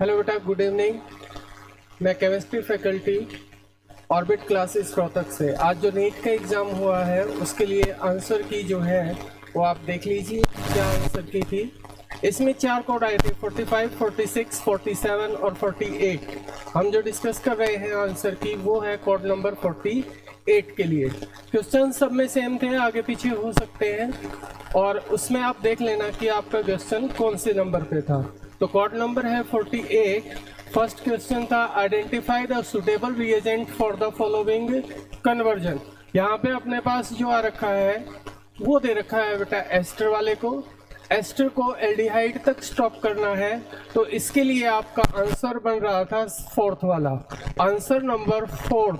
Hello बेटा, good evening. मैं chemistry faculty orbit classes Rohtak से। आज जो नीट का एग्ज़ाम हुआ है उसके लिए आंसर की जो है वो आप देख लीजिए क्या आंसर की थी। इसमें 4 कोड आए थे 45, 46, 47 और 48। हम जो डिस्कस कर रहे हैं आंसर की वो है कोड नंबर 48 के लिए। क्वेश्चन सब में सेम थे, आगे पीछे हो सकते हैं और उसमें आप देख लेना कि आपका क्वेश्चन कौन से नंबर पे था। तो कोड नंबर है 48। फर्स्ट क्वेश्चन था identify the suitable reagent for the following conversion. यहाँ पे अपने पास जो आ रखा है वो दे रखा है बेटा एस्टर वाले को। एस्टर को एल्डिहाइड तक स्टॉप करना है, तो इसके लिए आपका आंसर बन रहा था फोर्थ वाला, आंसर नंबर 4।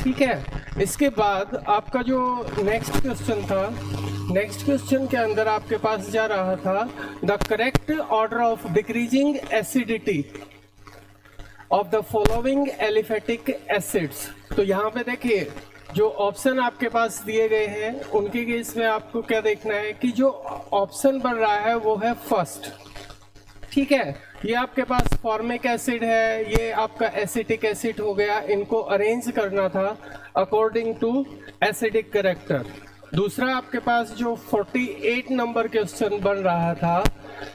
ठीक है। इसके बाद आपका जो नेक्स्ट क्वेश्चन था, नेक्स्ट क्वेश्चन के अंदर आपके पास जा रहा था the correct order of decreasing acidity of the following aliphatic acids. तो यहाँ पे देखिए जो ऑप्शन आपके पास दिए गए हैं उनके केस में आपको क्या देखना है कि जो ऑप्शन बन रहा है वो है फर्स्ट। ठीक है, ये आपके पास फॉर्मिक एसिड है, ये आपका एसिटिक एसिड हो गया। इनको अरेंज करना था अकॉर्डिंग टू एसिडिक कैरेक्टर। दूसरा आपके पास जो 48 नंबर क्वेश्चन बन रहा था,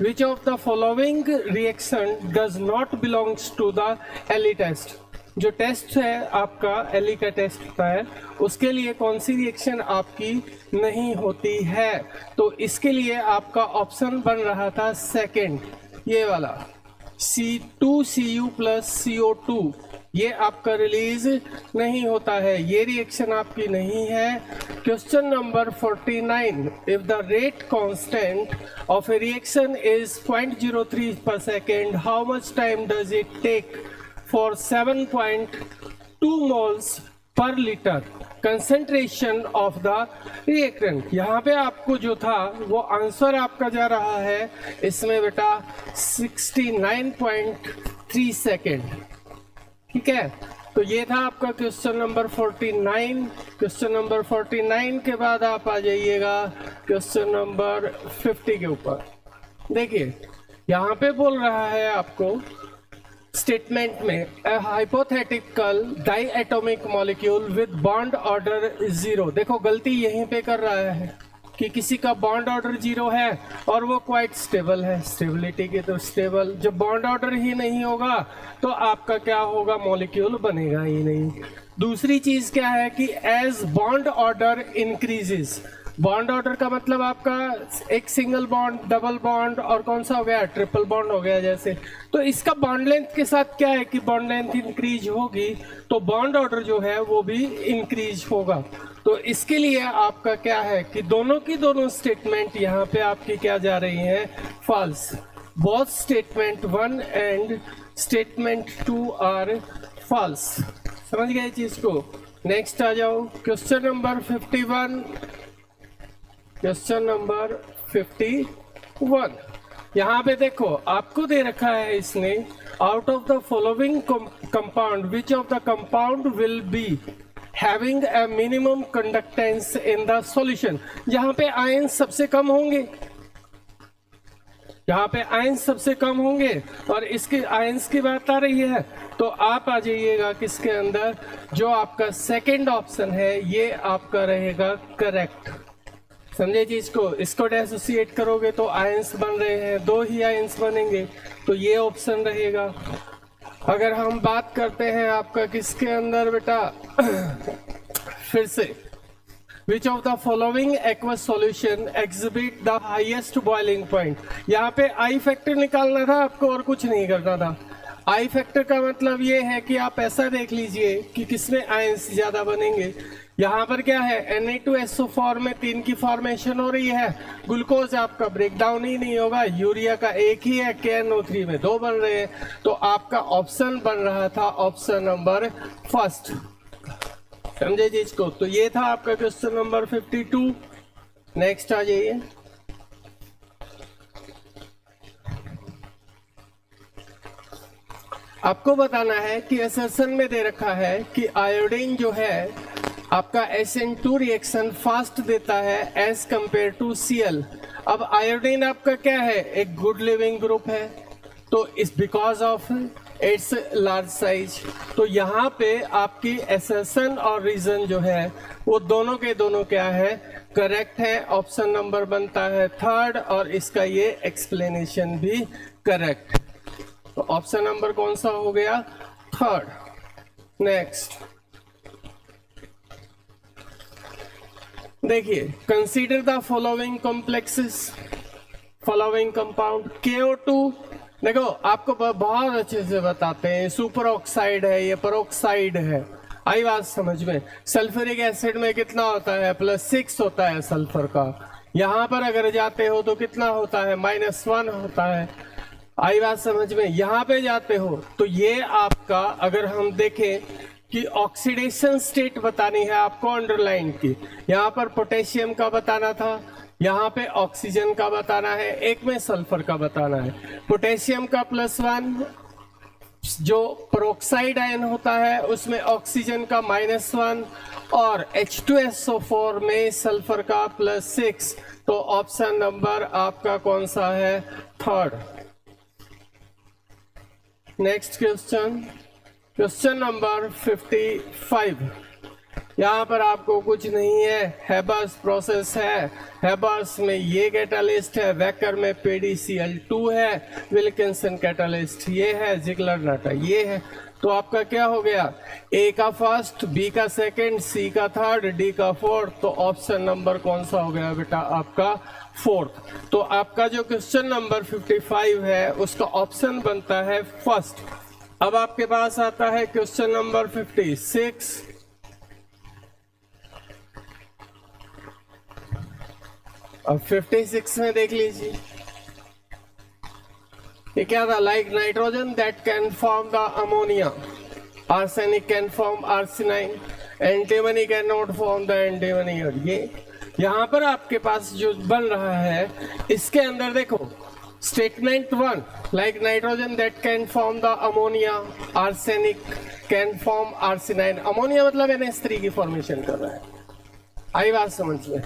which of the following reaction does not belongs to the ally test. जो टेस्ट है आपका एली का टेस्ट होता है, उसके लिए कौन सी रिएक्शन आपकी नहीं होती है। तो इसके लिए आपका ऑप्शन बन रहा था सेकंड, ये वाला C2Cu प्लस CO2। ये आपका रिलीज नहीं होता है, ये रिएक्शन आपकी नहीं है। Question number 49, if the rate constant of a reaction is 0.03 per second, how much time does it take for 7.2 moles per litre concentration of the reactant. यहाँ पे आपको जो था वो आंसर आपका जा रहा है इसमें बेटा 69.3 सेकेंड। ठीक है, तो ये था आपका क्वेश्चन नंबर 49। क्वेश्चन नंबर 49 के बाद आप आ जाइएगा क्वेश्चन नंबर 50 के ऊपर। देखिए यहाँ पे बोल रहा है आपको स्टेटमेंट में hypothetical diatomic molecule with bond order 0। देखो गलती यहीं पे कर रहा है कि किसी का बॉन्ड ऑर्डर 0 है और वो क्वाइट स्टेबल है। स्टेबिलिटी के तो स्टेबल, जब बॉन्ड ऑर्डर ही नहीं होगा तो आपका क्या होगा, मॉलिक्यूल बनेगा ही नहीं। दूसरी चीज क्या है कि as bond order increases. Bond order का मतलब आपका एक सिंगल बॉन्ड, डबल बॉन्ड और कौन सा हो गया, ट्रिपल बॉन्ड हो गया जैसे। तो इसका बॉन्ड लेंथ के साथ क्या है कि बॉन्ड लेंथ इंक्रीज होगी तो बॉन्ड ऑर्डर जो है वो भी इंक्रीज होगा। तो इसके लिए आपका क्या है कि दोनों की दोनों स्टेटमेंट यहाँ पे आपकी क्या जा रही है, false. Both statement 1 and statement 2 are false. समझ गए चीज को। नेक्स्ट आ जाओ क्वेश्चन नंबर 51। क्वेश्चन नंबर 51 यहाँ पे देखो आपको दे रखा है इसने, out of the following compound which of the compound will be having a minimum conductance in the solution. यहाँ पे आयंस सबसे कम होंगे, यहाँ पे आयंस सबसे कम होंगे और इसके आयंस की बात आ रही है तो आप आ जाइएगा किसके अंदर, जो आपका सेकंड ऑप्शन है ये आपका रहेगा करेक्ट। समझे चीज को। इसको एसोसिएट करोगे तो आयंस बन रहे हैं, 2 ही आयंस बनेंगे तो ये ऑप्शन रहेगा। अगर हम बात करते हैं आपका किसके अंदर बेटा फिर से, विच of the following aqueous solution exhibit the highest boiling point. यहाँ पे आई फैक्टर निकालना था आपको और कुछ नहीं करना था। आई फैक्टर का मतलब ये है कि आप ऐसा देख लीजिए कि किसमें आयंस ज्यादा बनेंगे। यहाँ पर क्या है, Na2SO4 में 3 की फॉर्मेशन हो रही है, ग्लूकोज आपका ब्रेकडाउन ही नहीं होगा, यूरिया का 1 ही है, KNO3 में 2 बन रहे हैं। तो आपका ऑप्शन बन रहा था ऑप्शन नंबर फर्स्ट। समझे चीज को। तो ये था आपका क्वेश्चन नंबर 52। नेक्स्ट आ जाइए। आपको बताना है कि असर्शन में दे रखा है कि आयोडीन जो है आपका SN2 रिएक्शन फास्ट देता है एज कंपेयर टू Cl। अब आयोडीन आपका क्या है, एक गुड लिविंग ग्रुप है, तो इस because of its large size. तो यहाँ पे आपकी एसेसन और रीजन जो है वो दोनों के दोनों क्या है, करेक्ट है। ऑप्शन नंबर बनता है थर्ड और इसका ये एक्सप्लेनेशन भी करेक्ट। तो ऑप्शन नंबर कौन सा हो गया, थर्ड। नेक्स्ट देखिए, consider the following complexes, following compound. KO2 देखो आपको बहुत अच्छे से बताते हैं, सुपर ऑक्साइड है, ये पेरोक्साइड है, आई बात समझ में। सल्फ्यूरिक एसिड में कितना होता है, +6 होता है सल्फर का। यहाँ पर अगर जाते हो तो कितना होता है, -1 होता है, आई बात समझ में। यहाँ पे जाते हो तो ये आपका, अगर हम देखें कि ऑक्सीडेशन स्टेट बतानी है आपको अंडरलाइन की, यहाँ पर पोटेशियम का बताना था, यहाँ पे ऑक्सीजन का बताना है, एक में सल्फर का बताना है। पोटेशियम का +1, जो पेरोक्साइड आयन होता है उसमें ऑक्सीजन का -1 और H2SO4 में सल्फर का +6। तो ऑप्शन नंबर आपका कौन सा है, third. Next question, question number 55। यहाँ पर आपको कुछ नहीं है, हेबर्स प्रोसेस है। हेबर्स में ये कैटालिस्ट है, वेकर में PDCl2 है, विल्किंसन कैटालिस्ट ये है, जिगलर नट ये है। तो आपका क्या हो गया, ए का फर्स्ट, बी का सेकंड, सी का थर्ड, डी का फोर्थ। तो ऑप्शन नंबर कौन सा हो गया बेटा, आपका फोर्थ। तो आपका जो क्वेश्चन नंबर 55 है उसका ऑप्शन बनता है फर्स्ट। अब आपके पास आता है क्वेश्चन नंबर 56। अब 56 में देख लीजिए, ये क्या था, like nitrogen that can form the ammonia, arsenic can form arsine, antimony can not form the antimony. और ये यहाँ पर आपके पास जो बन रहा है इसके अंदर देखो, statement 1, like nitrogen that can form the ammonia, arsenic can form arsine. Ammonia मतलब NH3 की फॉर्मेशन कर रहा है, आई बात समझ में।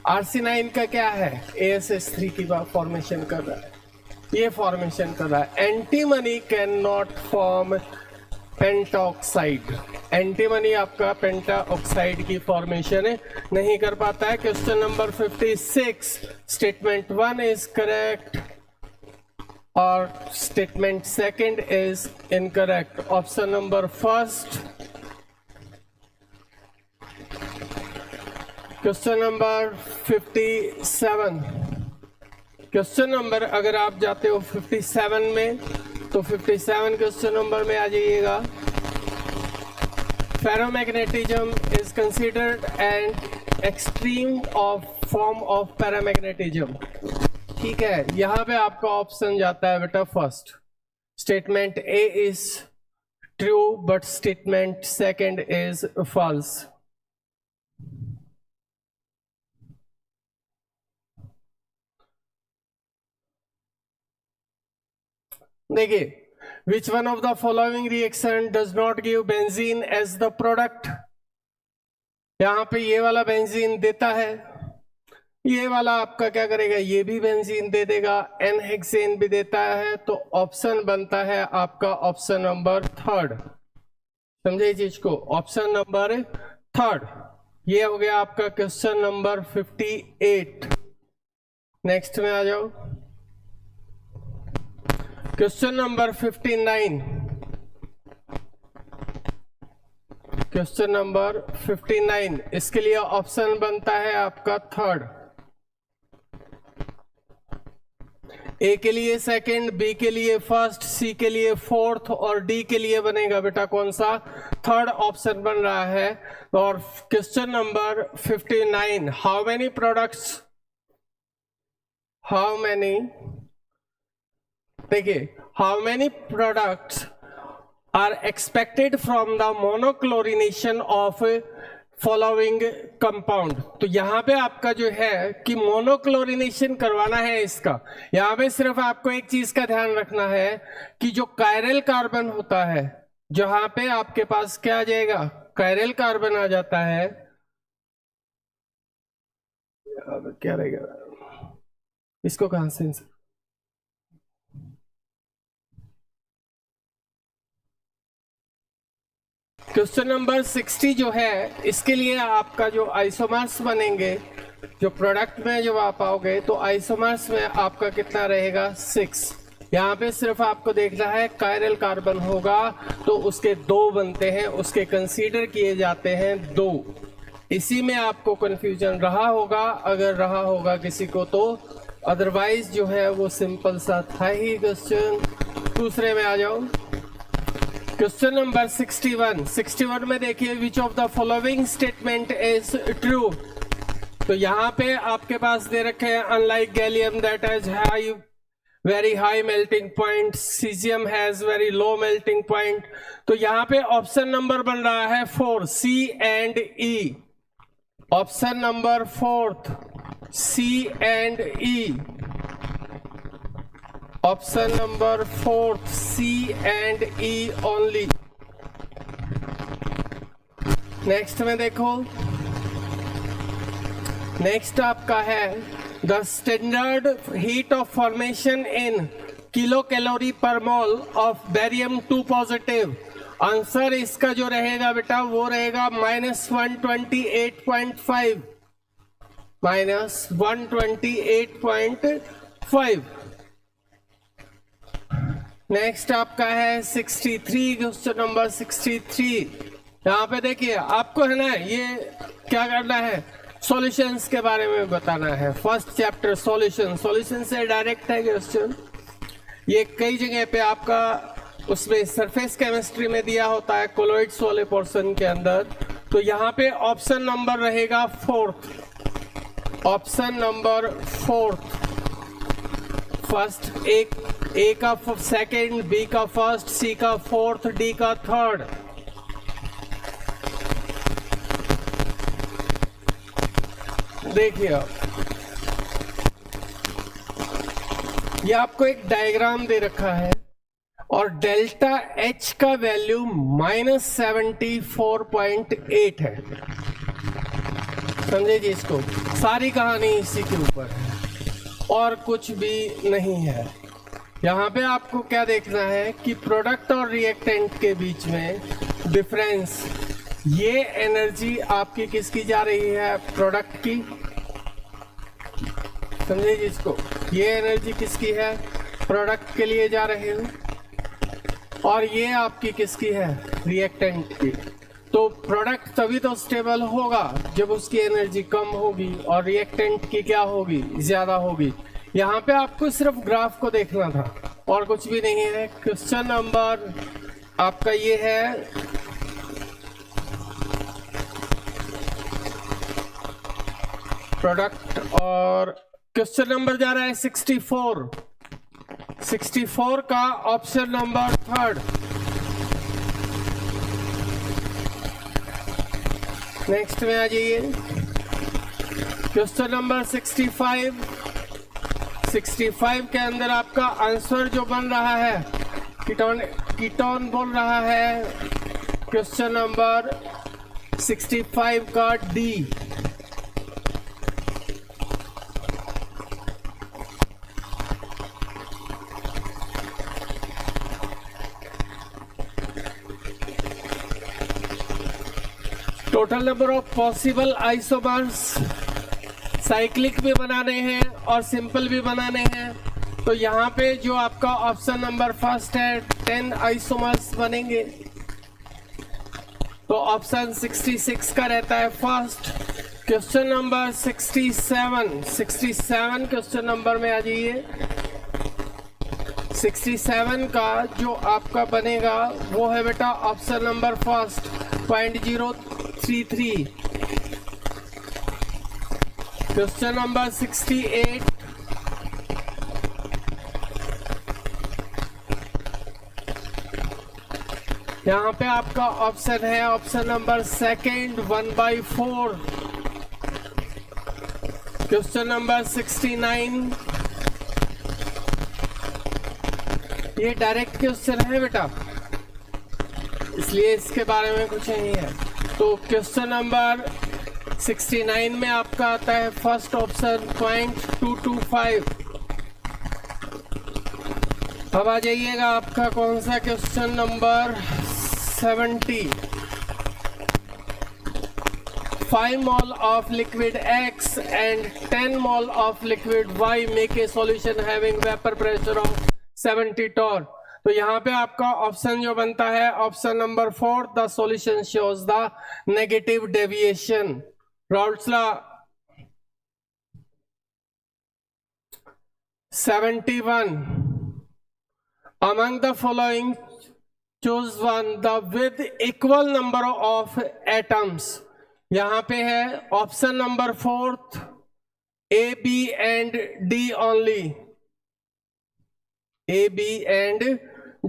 आर्सेनाइन का क्या है, ASH3 की फॉर्मेशन कर रहा है, ये फॉर्मेशन कर रहा है। Antimony can not form pentoxide, antimony आपका पेंटाऑक्साइड की फॉर्मेशन नहीं कर पाता है। Question number 56, statement 1 is correct और statement second is incorrect. Option number first. Question number 57, question number अगर आप जाते हो 57 में तो 57 क्वेश्चन नंबर में आ जाइएगा। Ferromagnetism is considered an extreme of form of paramagnetism. ठीक है, यहाँ पे आपका ऑप्शन जाता है बेटा first. Statement A is true but statement second is false. देखिए, which one of the following reaction does not give benzene as the product. यहां पे ये वाला बेंजीन देता है, ये वाला आपका क्या करेगा, ये भी बेंजीन दे देगा, एन हेक्सेन भी देता है। तो ऑप्शन बनता है आपका ऑप्शन नंबर थर्ड। समझे इस चीज को, ऑप्शन नंबर थर्ड। ये हो गया आपका क्वेश्चन नंबर 58। नेक्स्ट में आ जाओ, क्वेश्चन नंबर 59। क्वेश्चन नंबर 59, इसके लिए ऑप्शन बनता है आपका थर्ड। ए के लिए सेकंड, बी के लिए फर्स्ट, सी के लिए फोर्थ और डी के लिए बनेगा बेटा कौन सा, थर्ड ऑप्शन बन रहा है। और question number 59, how many products, how many, देखिए, how many products are expected from the monochlorination of following compound. तो यहां पे आपका जो है कि मोनोक्लोरिनेशन करवाना है इसका, यहां पे सिर्फ आपको एक चीज का ध्यान रखना है कि जो कायरल कार्बन होता है, जहां पे आपके पास क्या आ जाएगा, कायरल कार्बन आ जाता है। अब क्या रहेगा, इसको कहां से क्वेश्चन नंबर 60 जो है, इसके लिए आपका जो आइसोमर्स बनेंगे, जो प्रोडक्ट में जब आप आओगे तो आइसोमर्स में आपका कितना रहेगा 6। यहाँ पे सिर्फ आपको देखना है कायरल कार्बन होगा तो उसके 2 बनते हैं, उसके कंसीडर किए जाते हैं 2। इसी में आपको कंफ्यूजन रहा होगा, अगर रहा होगा किसी को तो, अदरवाइज जो है वो सिंपल सा था ही क्वेश्चन। दूसरे में आ जाओ, क्वेश्चन नंबर 61 में देखिए, which of the following statement is true. तो यहाँ पे आपके पास दे रखे हैं unlike gallium that has high very high melting point, caesium has very low melting point. तो यहाँ पे ऑप्शन नंबर बन रहा है 4, C and E. Option number 4 C and E. Option number 4 C and E only. Next में देखो, next आपका है the standard heat of formation in kilo calorie पर mole of barium 2 positive. Answer इसका जो रहेगा बेटा वो रहेगा -128.5, -128.5। नेक्स्ट आपका है 63, क्वेश्चन नंबर 63। यहाँ पे देखिए आपको है ना, ये क्या करना है, सॉल्यूशंस के बारे में बताना है। फर्स्ट चैप्टर सॉल्यूशन से डायरेक्ट है क्वेश्चन। ये कई जगह पे आपका उसमें सरफेस केमिस्ट्री में दिया होता है कोलोइड्स वाले पोर्शन के अंदर। तो यहाँ पे ऑप्शन नंबर रहेगा 4, ऑप्शन नंबर 4। फर्स्ट ए का सेकंड, बी का फर्स्ट, सी का 4th, डी का 3rd। देखिए ये आपको एक डायग्राम दे रखा है और डेल्टा H का वैल्यू -74.8 है। समझे जी इसको, सारी कहानी इसी के ऊपर है और कुछ भी नहीं है। यहाँ पे आपको क्या देखना है कि प्रोडक्ट और रिएक्टेंट के बीच में डिफरेंस, ये एनर्जी आपकी किसकी जा रही है, प्रोडक्ट की। समझे जी इसको, ये एनर्जी किसकी है, प्रोडक्ट के लिए जा रही है और ये आपकी किसकी है, रिएक्टेंट की। तो प्रोडक्ट तभी तो स्टेबल होगा जब उसकी एनर्जी कम होगी और रिएक्टेंट की क्या होगी, ज्यादा होगी। यहाँ पे आपको सिर्फ ग्राफ को देखना था और कुछ भी नहीं है। क्वेश्चन नंबर आपका ये है, प्रोडक्ट, और क्वेश्चन नंबर जा रहा है 64 का ऑप्शन नंबर 3rd। नेक्स्ट में आ जाइए, क्वेश्चन नंबर 65 के अंदर आपका आंसर जो बन रहा है कीटोन बोल रहा है। क्वेश्चन नंबर 65 का D. Total number of possible isomers, cyclic भी बनाने हैं और सिंपल भी बनाने हैं। तो यहाँ पे जो आपका ऑप्शन नंबर 1 है 10 आइसोमर्स बनेंगे। तो ऑप्शन 66 का रहता है first. Question number 67 question number में आ जाइए। 67 का जो आपका बनेगा वो है बेटा ऑप्शन नंबर 1 0.033। क्वेश्चन नंबर 68 यहाँ पे आपका ऑप्शन है ऑप्शन नंबर 2 1/4। क्वेश्चन नंबर 69 ये डायरेक्ट क्वेश्चन है बेटा, इसलिए इसके बारे में कुछ नहीं है। तो क्वेश्चन नंबर 69 में आपका आता है फर्स्ट ऑप्शन 0.225। अब आ जाइएगा आपका कौन सा question number 70। 5 mole of liquid X and 10 mole of liquid Y make a solution having vapor pressure of 70 torr. तो यहाँ पे आपका ऑप्शन जो बनता है option number 4, the solution shows the negative deviation. Raoult's law. 71. Among the following, choose one the with equal number of atoms. यहाँ पे है option number 4, A, B and D only. A, B and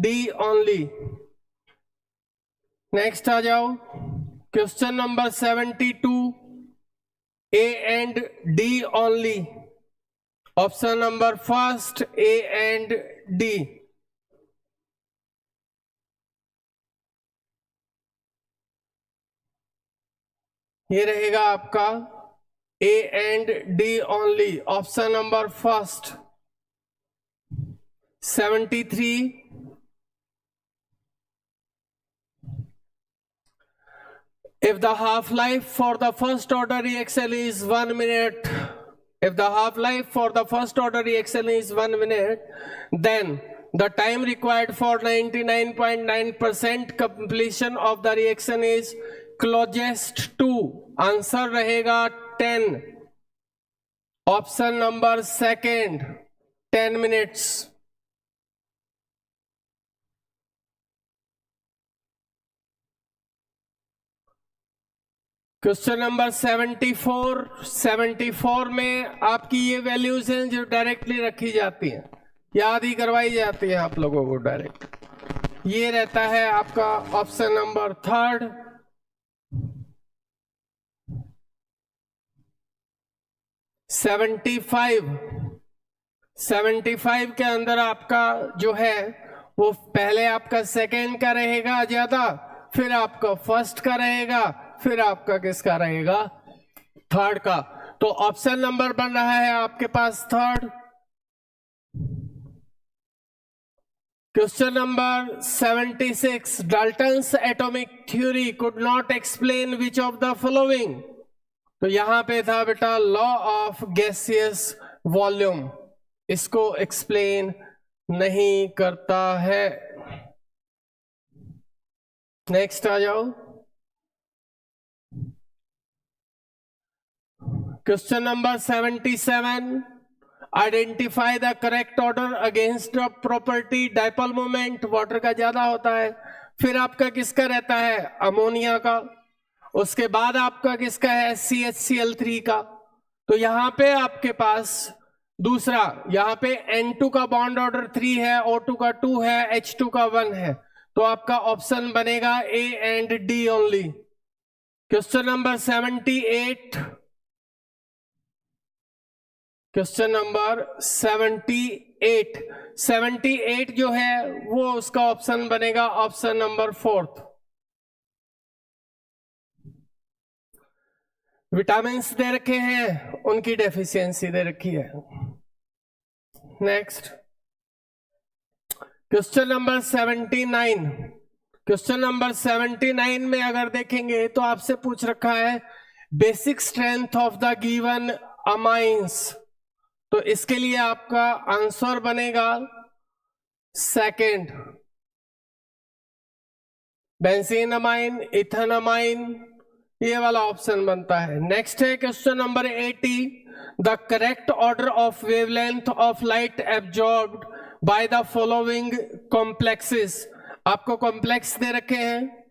D only. Next आ जाओ. Question number 72, A and D only. Option number 1, A and D. ये रहेगा आपका A and D only. Option number 1. 73. If the half-life for the first order reaction is 1 minute, if the half-life for the first order reaction is 1 minute, then the time required for 99.9% completion of the reaction is closest to. Answer रहेगा 10. Option number 2, 10 minutes. Question number 74 में आपकी ये values हैं जो directly रखी जाती हैं, याद ही करवाई जाती है आप लोगों को डायरेक्ट. ये रहता है आपका ऑप्शन नंबर 3. 75 के अंदर आपका जो है वो पहले आपका सेकेंड का रहेगा ज्यादा, फिर आपका फर्स्ट का रहेगा, फिर आपका किसका रहेगा, थर्ड का. तो ऑप्शन नंबर बन रहा है आपके पास 3. Question number 76, Dalton's atomic theory could not explain which of the following. तो यहां पे था बेटा लॉ ऑफ गैसियस वॉल्यूम, इसको एक्सप्लेन नहीं करता है. नेक्स्ट आ जाओ. Question number 77, identify the correct order against the property dipole moment. Water का ज्यादा होता है, फिर आपका किसका रहता है, अमोनिया का, उसके बाद आपका किसका है, CHCl3 का. तो यहां पे आपके पास दूसरा, यहां पे N2 का बॉन्ड ऑर्डर 3 है, O2 का 2 है, H2 का 1 है. तो आपका ऑप्शन बनेगा A and D only. Question number 78, question number 78 जो है वो उसका ऑप्शन बनेगा ऑप्शन नंबर 4. विटामिन्स दे रखे हैं, उनकी डेफिशिएंसी दे रखी है. Next question number 79. Question number 79 में अगर देखेंगे तो आपसे पूछ रखा है basic strength of the given amines. तो इसके लिए आपका आंसर बनेगा 2, बेंजीन अमाइन, इथेन अमाइन, ये वाला ऑप्शन बनता है. नेक्स्ट है question number 80, the correct order of wavelength of light absorbed by the following complexes. आपको कॉम्प्लेक्स दे रखे हैं,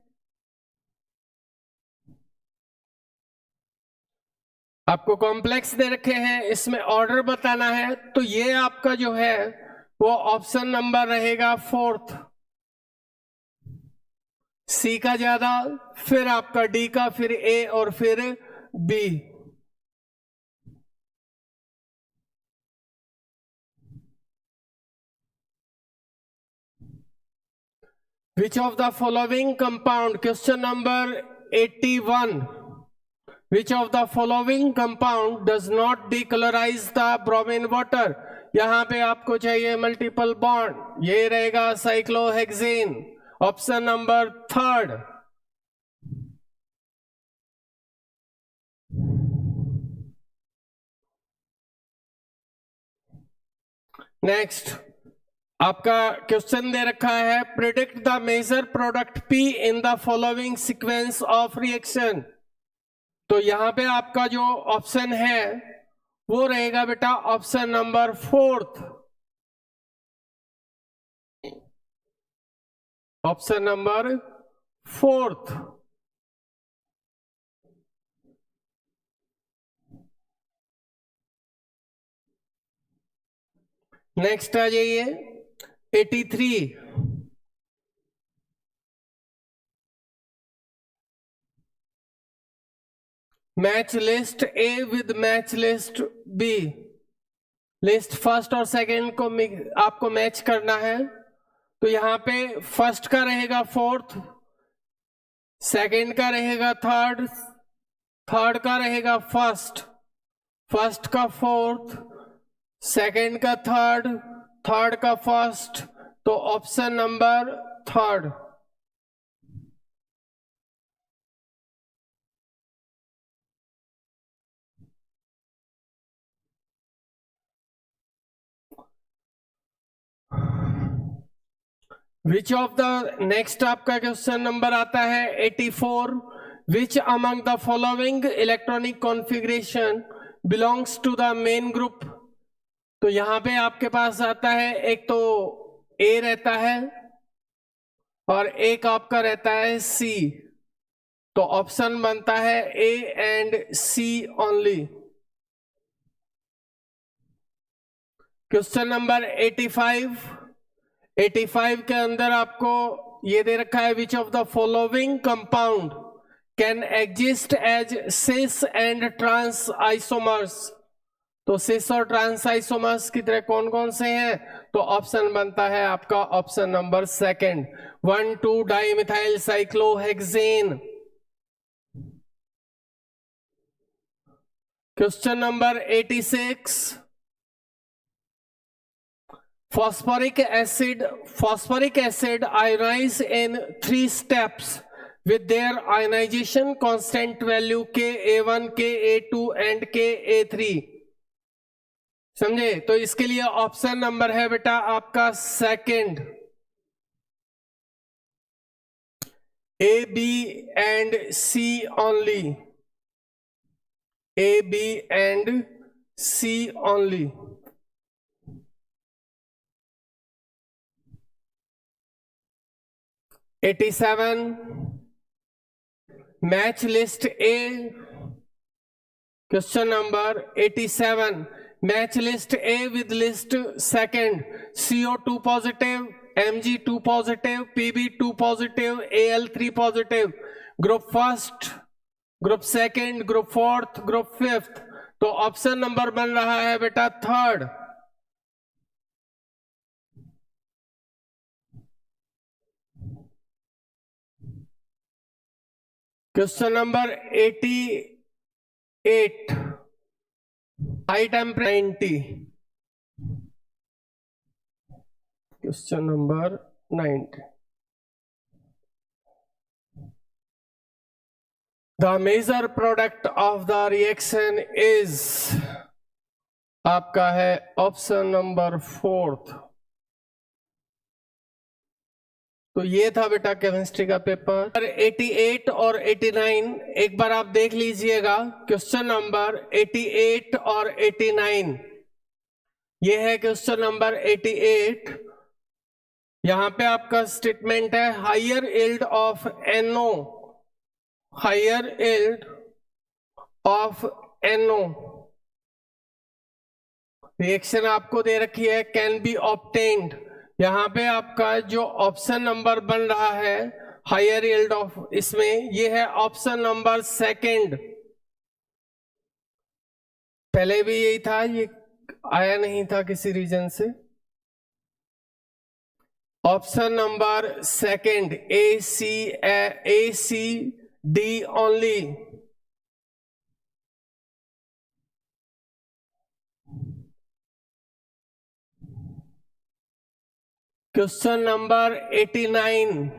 आपको कॉम्प्लेक्स दे रखे हैं, इसमें ऑर्डर बताना है. तो ये आपका जो है वो ऑप्शन नंबर रहेगा 4, C का ज्यादा, फिर आपका D का, फिर A और फिर B. Which of the following compound, question number 81, Which of the following compound does not decolorize the bromine water. यहां पे आपको चाहिए मल्टीपल बॉन्ड, ये रहेगा साइक्लोहेक्सेन. Option number 3. नेक्स्ट आपका क्वेश्चन दे रखा है, predict the major product P in the following sequence of reaction. तो यहां पे आपका जो ऑप्शन है वो रहेगा बेटा option number 4, option number 4। Next आ जाइए 83। Match list A with match list B, list first और सेकंड को आपको मैच करना है। तो यहां पे फर्स्ट का रहेगा 4th, सेकंड का रहेगा 3rd, थर्ड का रहेगा फर्स्ट, फर्स्ट का 4th, सेकंड का 3rd, थर्ड का फर्स्ट। तो option number 3rd। Which of the next आपका क्वेश्चन नंबर आता है 84। Which among the following electronic configuration belongs to the main group. तो यहां पे आपके पास आता है, एक तो ए रहता है और एक आपका रहता है सी। तो ऑप्शन बनता है A and C only. Question number 85 के अंदर आपको ये दे रखा है, which of the following compound can exist as cis and trans isomers. तो सिस और ट्रांस आइसोमर्स की तरह कौन कौन से हैं। तो ऑप्शन बनता है आपका option number 2, 1,2 dimethyl cyclohexane. Question number 86। Phosphoric acid ionize in 3 steps with their ionization constant value Ka1, Ka2 and Ka3। समझे। तो इसके लिए ऑप्शन नंबर है बेटा आपका 2, A, B and C only, A, B and C only। (87) match list A. Question number 87, match list A with list second CO2 positive, Mg2 positive, Pb2 positive, Al3 positive. Group first, group second, group fourth, group fifth. तो option number बन रहा है बेटा 3rd। Question number 88, high temperature 90। Question number 90, the major product of the reaction is, आपका है option number 4th। तो ये था बेटा केमिस्ट्री का पेपर 88 और 89। एक बार आप देख लीजिएगा क्वेश्चन नंबर 88 और 89। ये है क्वेश्चन नंबर 88। यहां पे आपका स्टेटमेंट है, higher yield of NO, higher yield of NO reaction आपको दे रखी है, कैन बी ऑब्टेन्ड। यहां पे आपका जो ऑप्शन नंबर बन रहा है हायर यील्ड ऑफ, इसमें ये है ऑप्शन नंबर 2। पहले भी यही था, ये आया नहीं था किसी रीजन से। Option number 2, ACD only. Question number 89,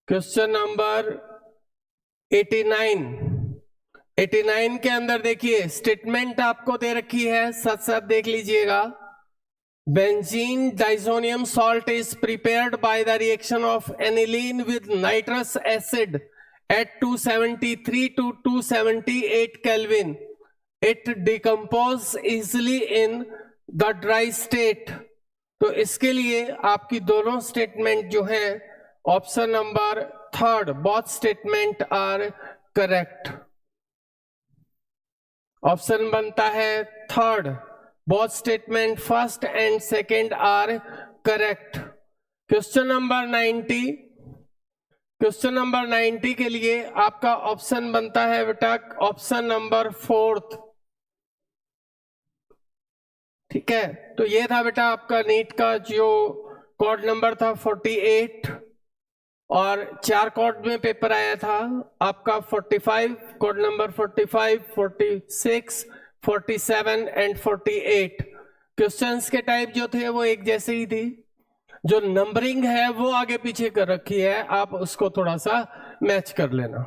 question number 89, 89 के अंदर देखिए स्टेटमेंट आपको दे रखी है, साथ साथ देख लीजिएगा। Benzene diazonium salt is prepared by the reaction of aniline with nitrous acid at 273 to 278 Kelvin. It decomposes easily in the dry state. तो इसके लिए आपकी दोनों स्टेटमेंट जो है option number third, both statement are correct. Option बनता है third, both statement first and second are correct. Question number 90, question number 90 के लिए आपका ऑप्शन बनता है बेटा ऑप्शन नंबर फोर्थ। ठीक है, तो ये था बेटा आपका नीट का जो कोड नंबर था 48, और 4 कोड में पेपर आया था आपका 45, कोड नंबर 45, 46, 47 एंड 48। क्वेश्चंस के टाइप जो थे वो एक जैसे ही थी, जो नंबरिंग है वो आगे पीछे कर रखी है, आप उसको थोड़ा सा मैच कर लेना।